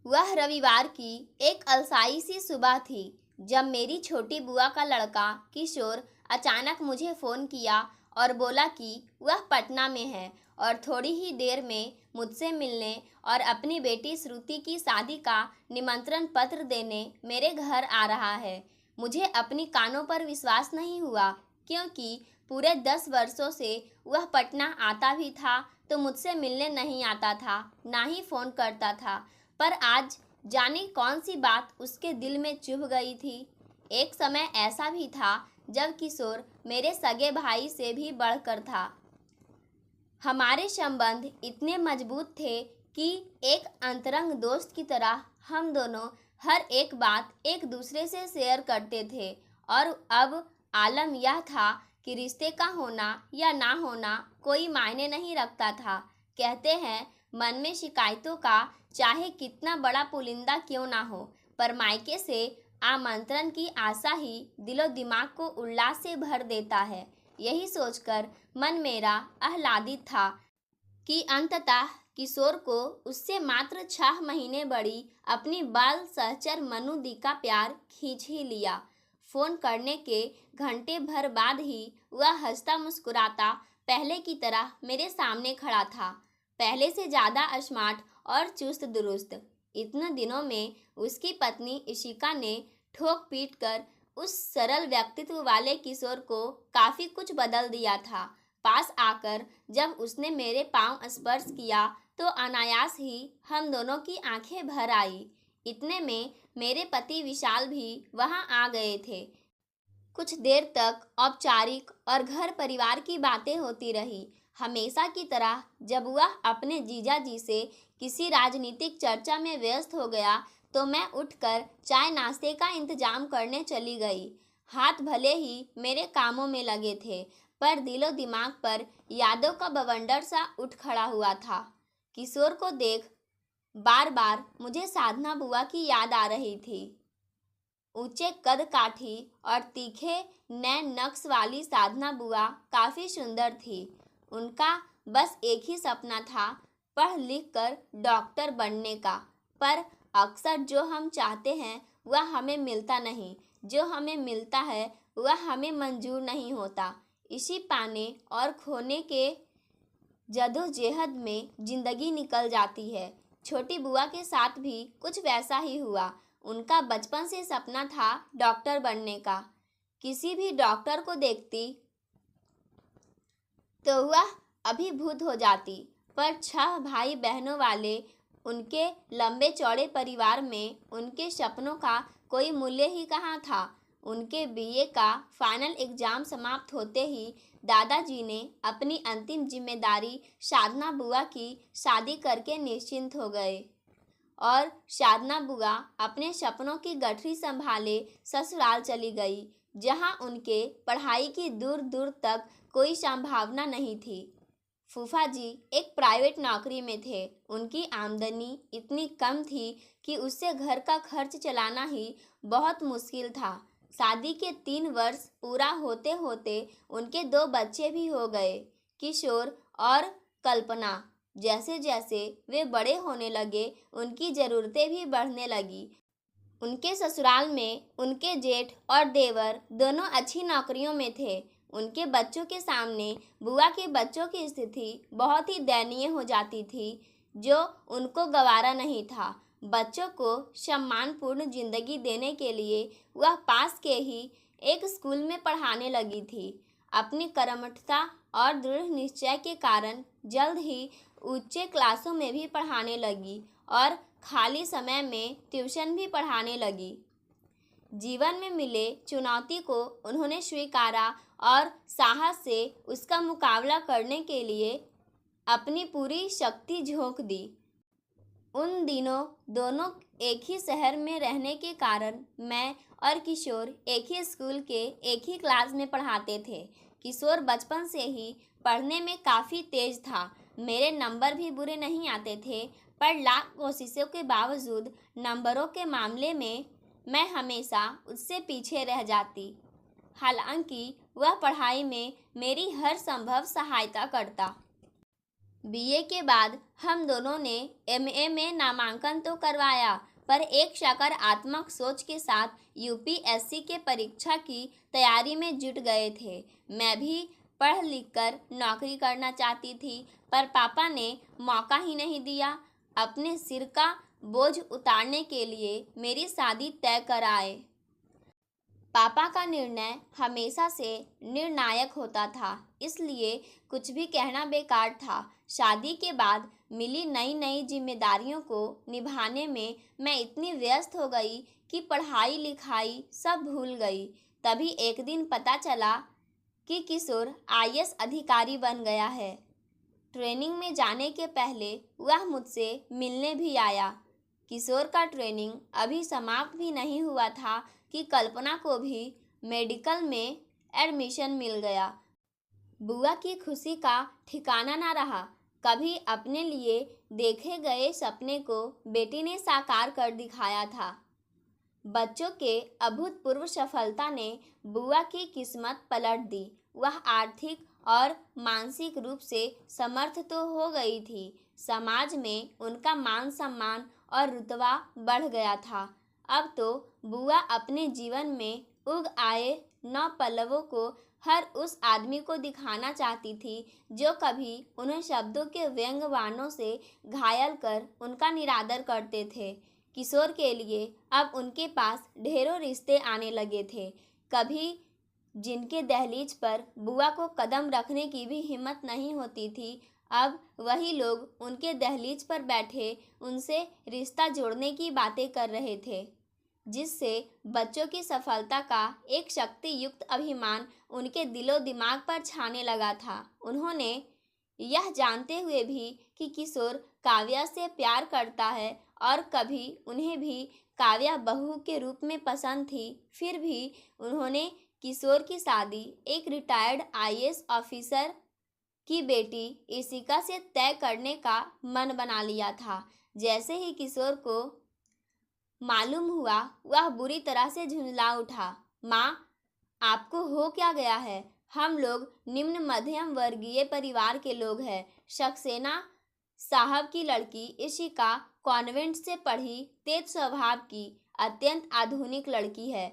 वह रविवार की एक अलसाई सी सुबह थी जब मेरी छोटी बुआ का लड़का किशोर अचानक मुझे फ़ोन किया और बोला कि वह पटना में है और थोड़ी ही देर में मुझसे मिलने और अपनी बेटी श्रुति की शादी का निमंत्रण पत्र देने मेरे घर आ रहा है। मुझे अपनी कानों पर विश्वास नहीं हुआ, क्योंकि पूरे 10 वर्षों से वह पटना आता भी था तो मुझसे मिलने नहीं आता था, ना ही फ़ोन करता था। पर आज जाने कौन सी बात उसके दिल में चुभ गई थी। एक समय ऐसा भी था जब किशोर मेरे सगे भाई से भी बढ़कर था। हमारे संबंध इतने मजबूत थे कि एक अंतरंग दोस्त की तरह हम दोनों हर एक बात एक दूसरे से शेयर करते थे। और अब आलम यह था कि रिश्ते का होना या ना होना कोई मायने नहीं रखता था। कहते हैं, मन में शिकायतों का चाहे कितना बड़ा पुलिंदा क्यों ना हो, पर मायके से आमंत्रण की आशा ही दिलो दिमाग को उल्लास से भर देता है। यही सोचकर मन मेरा आह्लादित था कि अंततः किशोर को उससे मात्र 6 महीने बड़ी अपनी बाल सहचर मनु दी का प्यार खींच ही लिया। फोन करने के घंटे भर बाद ही वह हंसता मुस्कुराता पहले की तरह मेरे सामने खड़ा था, पहले से ज़्यादा स्मार्ट और चुस्त दुरुस्त। इतने दिनों में उसकी पत्नी इशिका ने ठोक पीट कर उस सरल व्यक्तित्व वाले किशोर को काफ़ी कुछ बदल दिया था। पास आकर जब उसने मेरे पांव स्पर्श किया तो अनायास ही हम दोनों की आंखें भर आई। इतने में मेरे पति विशाल भी वहां आ गए थे। कुछ देर तक औपचारिक और घर परिवार की बातें होती रही। हमेशा की तरह जब वह अपने जीजा जी से किसी राजनीतिक चर्चा में व्यस्त हो गया तो मैं उठकर चाय नाश्ते का इंतजाम करने चली गई। हाथ भले ही मेरे कामों में लगे थे, पर दिलो दिमाग पर यादों का बवंडर सा उठ खड़ा हुआ था। किशोर को देख बार बार मुझे साधना बुआ की याद आ रही थी। ऊंचे कद काठी और तीखे नैन नक्श वाली साधना बुआ काफ़ी सुंदर थी। उनका बस एक ही सपना था, पढ़ लिख कर डॉक्टर बनने का। पर अक्सर जो हम चाहते हैं वह हमें मिलता नहीं, जो हमें मिलता है वह हमें मंजूर नहीं होता। इसी पाने और खोने के जदोजहद में जिंदगी निकल जाती है। छोटी बुआ के साथ भी कुछ वैसा ही हुआ। उनका बचपन से सपना था डॉक्टर बनने का। किसी भी डॉक्टर को देखती तो वह अभिभूत हो जाती, पर 6 भाई बहनों वाले उनके लंबे चौड़े परिवार में उनके सपनों का कोई मूल्य ही कहाँ था। उनके बीए का फाइनल एग्जाम समाप्त होते ही दादाजी ने अपनी अंतिम जिम्मेदारी साधना बुआ की शादी करके निश्चिंत हो गए और साधना बुआ अपने सपनों की गठरी संभाले ससुराल चली गई, जहां उनके पढ़ाई की दूर दूर तक कोई संभावना नहीं थी। फूफा जी एक प्राइवेट नौकरी में थे। उनकी आमदनी इतनी कम थी कि उससे घर का खर्च चलाना ही बहुत मुश्किल था। शादी के 3 वर्ष पूरा होते होते उनके 2 बच्चे भी हो गए, किशोर और कल्पना। जैसे जैसे वे बड़े होने लगे उनकी ज़रूरतें भी बढ़ने लगी। उनके ससुराल में उनके जेठ और देवर दोनों अच्छी नौकरियों में थे। उनके बच्चों के सामने बुआ के बच्चों की स्थिति बहुत ही दयनीय हो जाती थी, जो उनको गवारा नहीं था। बच्चों को सम्मानपूर्ण जिंदगी देने के लिए वह पास के ही एक स्कूल में पढ़ाने लगी थी। अपनी कर्मठता और दृढ़ निश्चय के कारण जल्द ही ऊंचे क्लासों में भी पढ़ाने लगी और खाली समय में ट्यूशन भी पढ़ाने लगी। जीवन में मिले चुनौती को उन्होंने स्वीकारा और साहस से उसका मुकाबला करने के लिए अपनी पूरी शक्ति झोंक दी। उन दिनों दोनों एक ही शहर में रहने के कारण मैं और किशोर एक ही स्कूल के एक ही क्लास में पढ़ाते थे। किशोर बचपन से ही पढ़ने में काफ़ी तेज था। मेरे नंबर भी बुरे नहीं आते थे, पर लाख कोशिशों के बावजूद नंबरों के मामले में मैं हमेशा उससे पीछे रह जाती। हालांकि वह पढ़ाई में मेरी हर संभव सहायता करता। बीए के बाद हम दोनों ने एमए में नामांकन तो करवाया, पर एक सकारात्मक सोच के साथ यूपीएससी के परीक्षा की तैयारी में जुट गए थे। मैं भी पढ़ लिख कर नौकरी करना चाहती थी, पर पापा ने मौका ही नहीं दिया। अपने सिर का बोझ उतारने के लिए मेरी शादी तय कर आए। पापा का निर्णय हमेशा से निर्णायक होता था, इसलिए कुछ भी कहना बेकार था। शादी के बाद मिली नई नई जिम्मेदारियों को निभाने में मैं इतनी व्यस्त हो गई कि पढ़ाई लिखाई सब भूल गई। तभी एक दिन पता चला कि किशोर आईएएस अधिकारी बन गया है। ट्रेनिंग में जाने के पहले वह मुझसे मिलने भी आया। किशोर का ट्रेनिंग अभी समाप्त भी नहीं हुआ था कि कल्पना को भी मेडिकल में एडमिशन मिल गया। बुआ की खुशी का ठिकाना ना रहा। कभी अपने लिए देखे गए सपने को बेटी ने साकार कर दिखाया था। बच्चों के अभूतपूर्व सफलता ने बुआ की किस्मत पलट दी। वह आर्थिक और मानसिक रूप से समर्थ तो हो गई थी, समाज में उनका मान सम्मान और रुतबा बढ़ गया था। अब तो बुआ अपने जीवन में उग आए नौ पल्लवों को हर उस आदमी को दिखाना चाहती थी जो कभी उन्हें शब्दों के व्यंग बाणों से घायल कर उनका निरादर करते थे। किशोर के लिए अब उनके पास ढेरों रिश्ते आने लगे थे। कभी जिनके दहलीज पर बुआ को कदम रखने की भी हिम्मत नहीं होती थी, अब वही लोग उनके दहलीज पर बैठे उनसे रिश्ता जोड़ने की बातें कर रहे थे, जिससे बच्चों की सफलता का एक शक्ति युक्त अभिमान उनके दिलो दिमाग पर छाने लगा था। उन्होंने यह जानते हुए भी कि किशोर काव्या से प्यार करता है और कभी उन्हें भी काव्या बहू के रूप में पसंद थी, फिर भी उन्होंने किशोर की शादी एक रिटायर्ड आईएएस ऑफिसर की बेटी इशिका से तय करने का मन बना लिया था। जैसे ही किशोर को मालूम हुआ, वह बुरी तरह से झुंझला उठा। माँ, आपको हो क्या गया है? हम लोग निम्न मध्यम वर्गीय परिवार के लोग हैं। सक्सेना साहब की लड़की इशिका कॉन्वेंट से पढ़ी, तेज स्वभाव की, अत्यंत आधुनिक लड़की है।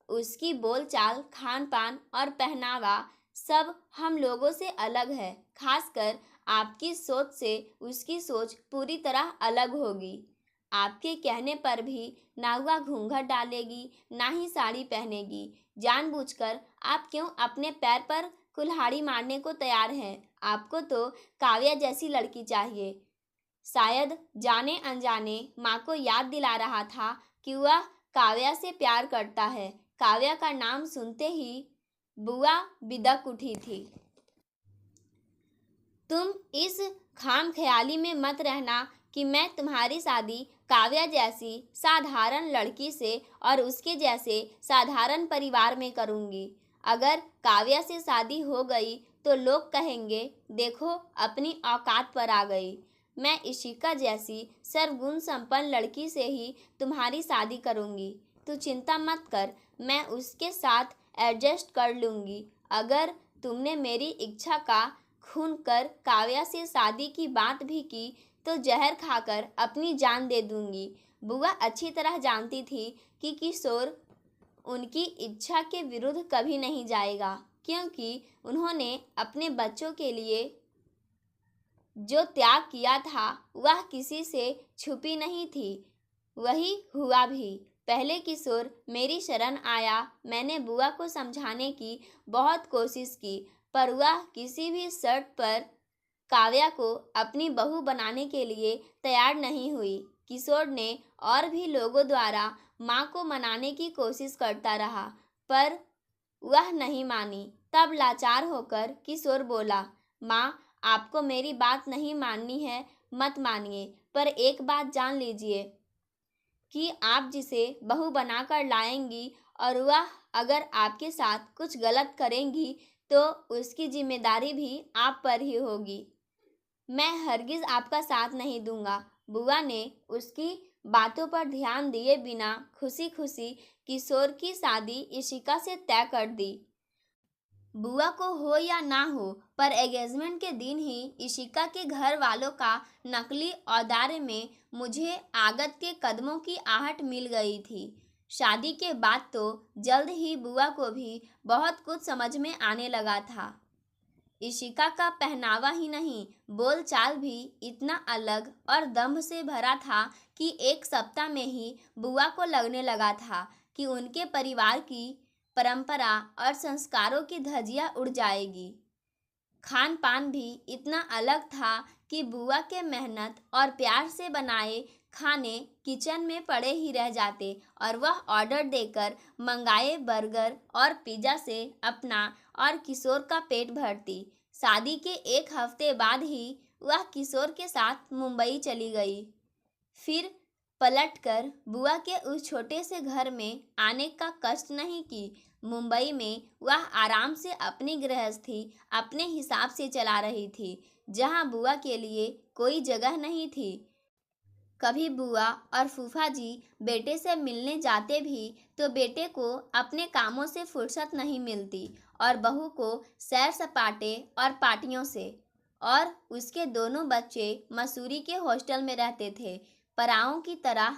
उसकी बोलचाल, खान पान और पहनावा सब हम लोगों से अलग है। खासकर आपकी सोच से उसकी सोच पूरी तरह अलग होगी। आपके कहने पर भी ना वह घूंघट डालेगी, ना ही साड़ी पहनेगी। जानबूझकर आप क्यों अपने पैर पर कुल्हाड़ी मारने को तैयार हैं? आपको तो काव्या जैसी लड़की चाहिए। शायद जाने अनजाने माँ को याद दिला रहा था कि वह काव्या से प्यार करता है। काव्या का नाम सुनते ही बुआ बिदक उठी थी। तुम इस खाम ख्याली में मत रहना कि मैं तुम्हारी शादी काव्या जैसी साधारण लड़की से और उसके जैसे साधारण परिवार में करूँगी। अगर काव्या से शादी हो गई तो लोग कहेंगे, देखो अपनी औकात पर आ गई। मैं इशिका जैसी सर्वगुण संपन्न लड़की से ही तुम्हारी शादी करूँगी। तू चिंता मत कर, मैं उसके साथ एडजस्ट कर लूँगी। अगर तुमने मेरी इच्छा का खून कर काव्या से शादी की बात भी की तो जहर खाकर अपनी जान दे दूंगी। बुआ अच्छी तरह जानती थी कि किशोर उनकी इच्छा के विरुद्ध कभी नहीं जाएगा, क्योंकि उन्होंने अपने बच्चों के लिए जो त्याग किया था वह किसी से छुपी नहीं थी। वही हुआ भी। पहले किशोर मेरी शरण आया। मैंने बुआ को समझाने की बहुत कोशिश की, पर वह किसी भी शर्त पर काव्या को अपनी बहू बनाने के लिए तैयार नहीं हुई। किशोर ने और भी लोगों द्वारा माँ को मनाने की कोशिश करता रहा, पर वह नहीं मानी। तब लाचार होकर किशोर बोला, माँ, आपको मेरी बात नहीं माननी है, मत मानिए, पर एक बात जान लीजिए कि आप जिसे बहू बनाकर लाएंगी और वह अगर आपके साथ कुछ गलत करेंगी तो उसकी जिम्मेदारी भी आप पर ही होगी। मैं हरगिज आपका साथ नहीं दूंगा। बुआ ने उसकी बातों पर ध्यान दिए बिना खुशी खुशी किशोर की शादी इशिका से तय कर दी। बुआ को हो या ना हो, पर एंगेजमेंट के दिन ही इशिका के घर वालों का नकली औदार्य में मुझे आगत के कदमों की आहट मिल गई थी। शादी के बाद तो जल्द ही बुआ को भी बहुत कुछ समझ में आने लगा था। इशिका का पहनावा ही नहीं, बोलचाल भी इतना अलग और दंभ से भरा था कि एक सप्ताह में ही बुआ को लगने लगा था कि उनके परिवार की परंपरा और संस्कारों की धज्जियां उड़ जाएगी। खान पान भी इतना अलग था कि बुआ के मेहनत और प्यार से बनाए खाने किचन में पड़े ही रह जाते और वह ऑर्डर देकर मंगाए बर्गर और पिज़्ज़ा से अपना और किशोर का पेट भरती। शादी के एक हफ्ते बाद ही वह किशोर के साथ मुंबई चली गई। फिर पलटकर बुआ के उस छोटे से घर में आने का कष्ट नहीं की। मुंबई में वह आराम से अपनी गृहस्थी अपने हिसाब से चला रही थी, जहां बुआ के लिए कोई जगह नहीं थी। कभी बुआ और फूफा जी बेटे से मिलने जाते भी तो बेटे को अपने कामों से फुर्सत नहीं मिलती और बहू को सैर सपाटे और पार्टियों से। और उसके दोनों बच्चे मसूरी के हॉस्टल में रहते थे, पराओं की तरह।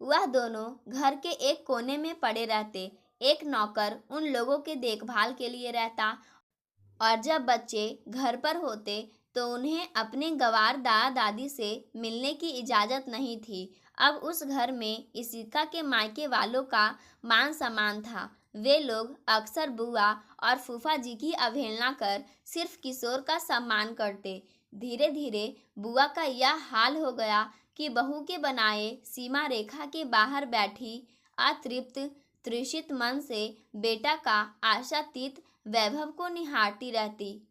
वह दोनों घर के एक कोने में पड़े रहते। एक नौकर उन लोगों के देखभाल के लिए रहता और जब बच्चे घर पर होते तो उन्हें अपने गंवार दादा दादी से मिलने की इजाज़त नहीं थी। अब उस घर में इशिका के मायके वालों का मान सम्मान था। वे लोग अक्सर बुआ और फूफा जी की अवहेलना कर सिर्फ किशोर का सम्मान करते। धीरे धीरे बुआ का यह हाल हो गया कि बहू के बनाए सीमा रेखा के बाहर बैठी अतृप्त तृषित मन से बेटा का आशातीत वैभव को निहारती रहती।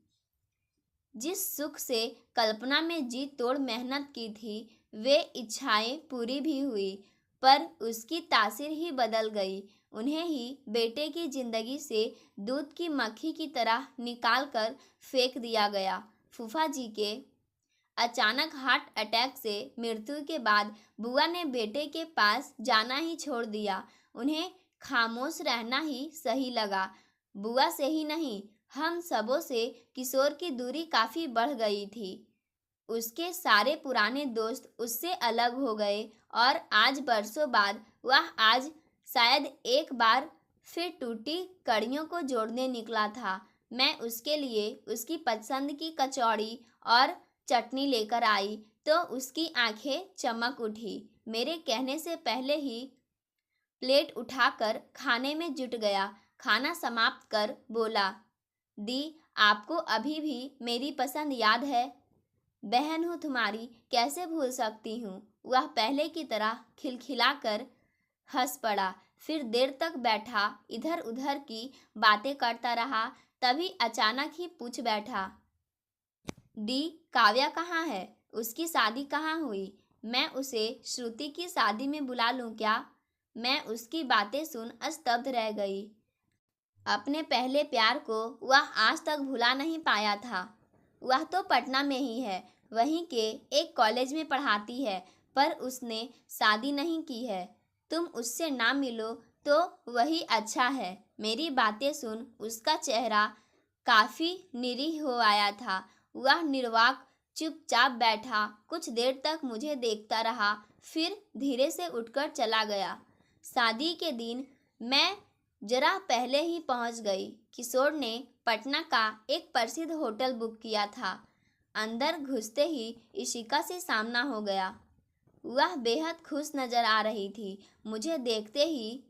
जिस सुख से कल्पना में जी तोड़ मेहनत की थी, वे इच्छाएं पूरी भी हुई, पर उसकी तासीर ही बदल गई। उन्हें ही बेटे की जिंदगी से दूध की मक्खी की तरह निकाल कर फेंक दिया गया। फूफा जी के अचानक हार्ट अटैक से मृत्यु के बाद बुआ ने बेटे के पास जाना ही छोड़ दिया। उन्हें खामोश रहना ही सही लगा। बुआ से ही नहीं, हम सबों से किशोर की दूरी काफ़ी बढ़ गई थी। उसके सारे पुराने दोस्त उससे अलग हो गए और आज बरसों बाद वह आज शायद एक बार फिर टूटी कड़ियों को जोड़ने निकला था। मैं उसके लिए उसकी पसंद की कचौड़ी और चटनी लेकर आई तो उसकी आंखें चमक उठी। मेरे कहने से पहले ही प्लेट उठाकर खाने में जुट गया। खाना समाप्त कर बोला, दी, आपको अभी भी मेरी पसंद याद है? बहन हूँ तुम्हारी, कैसे भूल सकती हूँ। वह पहले की तरह खिलखिलाकर हंस पड़ा। फिर देर तक बैठा इधर उधर की बातें करता रहा। तभी अचानक ही पूछ बैठा, दी, काव्या कहाँ है? उसकी शादी कहाँ हुई? मैं उसे श्रुति की शादी में बुला लूँ क्या? मैं उसकी बातें सुन स्तब्ध रह गई। अपने पहले प्यार को वह आज तक भुला नहीं पाया था। वह तो पटना में ही है, वहीं के एक कॉलेज में पढ़ाती है, पर उसने शादी नहीं की है। तुम उससे ना मिलो तो वही अच्छा है। मेरी बातें सुन उसका चेहरा काफ़ी निरीह हो आया था। वह निर्वाक चुपचाप बैठा कुछ देर तक मुझे देखता रहा, फिर धीरे से उठकर चला गया। शादी के दिन मैं जरा पहले ही पहुंच गई। किशोर ने पटना का एक प्रसिद्ध होटल बुक किया था। अंदर घुसते ही इशिका से सामना हो गया। वह बेहद खुश नजर आ रही थी। मुझे देखते ही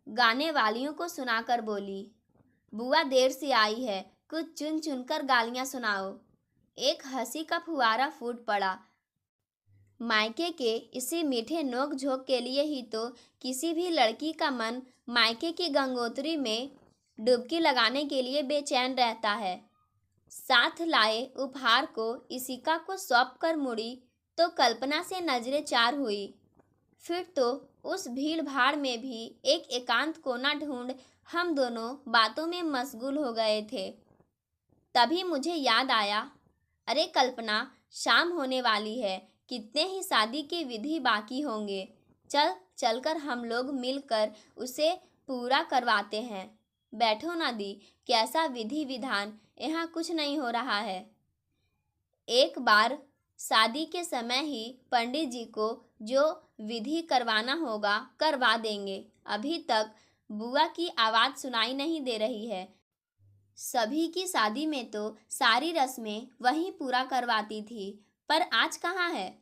गाने वालियों को सुनाकर बोली, बुआ देर से आई है, कुछ चुन चुनकर गालियां सुनाओ। एक हंसी का फुहारा फूट पड़ा। मायके के इसी मीठे नोक झोंक के लिए ही तो किसी भी लड़की का मन मायके की गंगोत्री में डुबकी लगाने के लिए बेचैन रहता है। साथ लाए उपहार को इशिका को सौंप कर मुड़ी तो कल्पना से नजरें चार हुई। फिर तो उस भीड़ भाड़ में भी एक एकांत कोना ढूंढ हम दोनों बातों में मशगूल हो गए थे। तभी मुझे याद आया, अरे कल्पना, शाम होने वाली है, कितने ही शादी की विधि बाकी होंगे। चलकर हम लोग मिलकर उसे पूरा करवाते हैं। बैठो ना दी, कैसा विधि विधान, यहाँ कुछ नहीं हो रहा है। एक बार शादी के समय ही पंडित जी को जो विधि करवाना होगा करवा देंगे। अभी तक बुआ की आवाज़ सुनाई नहीं दे रही है। सभी की शादी में तो सारी रस्में वही पूरा करवाती थी, पर आज कहाँ है?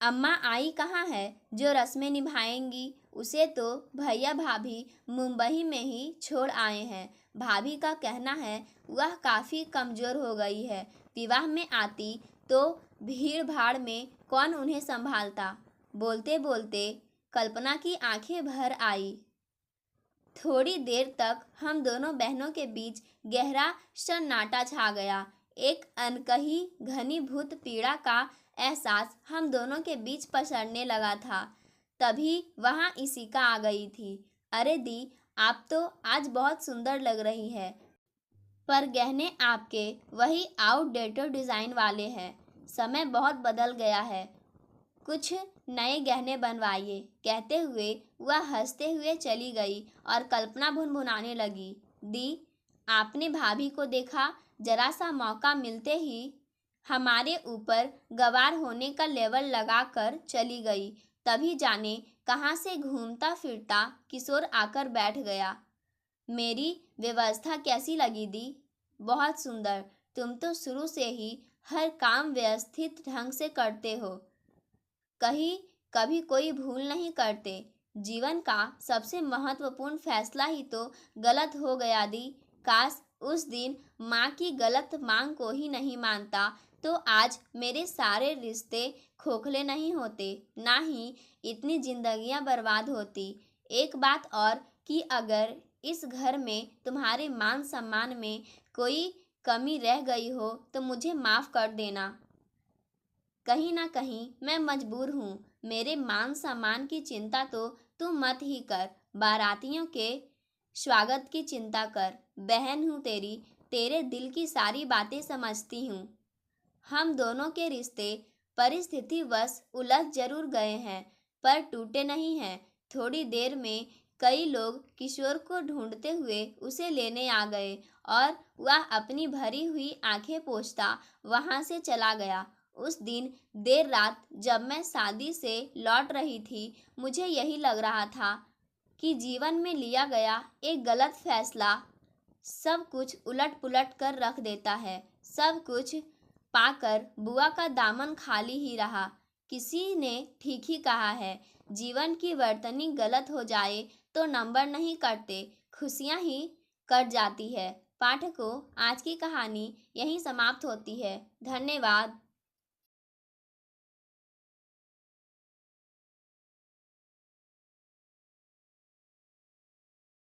अम्मा आई कहाँ है जो रस्में निभाएंगी? उसे तो भैया भाभी मुंबई में ही छोड़ आए हैं। भाभी का कहना है वह काफ़ी कमज़ोर हो गई है। विवाह में आती तो भीड़ भाड़ में कौन उन्हें संभालता। बोलते बोलते कल्पना की आंखें भर आई। थोड़ी देर तक हम दोनों बहनों के बीच गहरा सन्नाटा छा गया। एक अनकही घनीभूत पीड़ा का एहसास हम दोनों के बीच पसरने लगा था। तभी वहाँ इशिका आ गई थी। अरे दी, आप तो आज बहुत सुंदर लग रही है, पर गहने आपके वही आउटडेटेड डिज़ाइन वाले हैं। समय बहुत बदल गया है, कुछ नए गहने बनवाइए। कहते हुए वह हंसते हुए चली गई और कल्पना भुनभुनाने लगी। दी, आपने भाभी को देखा? जरा सा मौका मिलते ही हमारे ऊपर गवार होने का लेवल लगा कर चली गई। तभी जाने कहाँ से घूमता फिरता किशोर आकर बैठ गया। मेरी व्यवस्था कैसी लगी दी? बहुत सुंदर। तुम तो शुरू से ही हर काम व्यवस्थित ढंग से करते हो, कहीं कभी कोई भूल नहीं करते। जीवन का सबसे महत्वपूर्ण फैसला ही तो गलत हो गया दी। काश उस दिन माँ की गलत मांग को ही नहीं मानता तो आज मेरे सारे रिश्ते खोखले नहीं होते, ना ही इतनी जिंदगियां बर्बाद होती। एक बात और कि अगर इस घर में तुम्हारे मान सम्मान में कोई कमी रह गई हो तो मुझे माफ़ कर देना। कहीं ना कहीं मैं मजबूर हूँ। मेरे मान सम्मान की चिंता तो तू मत ही कर, बारातियों के स्वागत की चिंता कर। बहन हूँ तेरी, तेरे दिल की सारी बातें समझती हूँ। हम दोनों के रिश्ते परिस्थितिवश उलझ जरूर गए हैं, पर टूटे नहीं हैं। थोड़ी देर में कई लोग किशोर को ढूंढते हुए उसे लेने आ गए और वह अपनी भरी हुई आंखें पोंछता वहां से चला गया। उस दिन देर रात जब मैं शादी से लौट रही थी, मुझे यही लग रहा था कि जीवन में लिया गया एक गलत फैसला सब कुछ उलट पुलट कर रख देता है। सब कुछ पाकर बुआ का दामन खाली ही रहा। किसी ने ठीक ही कहा है, जीवन की वर्तनी गलत हो जाए तो नंबर नहीं कटते, खुशियां ही कट जाती है। पाठकों, आज की कहानी यहीं समाप्त होती है। धन्यवाद।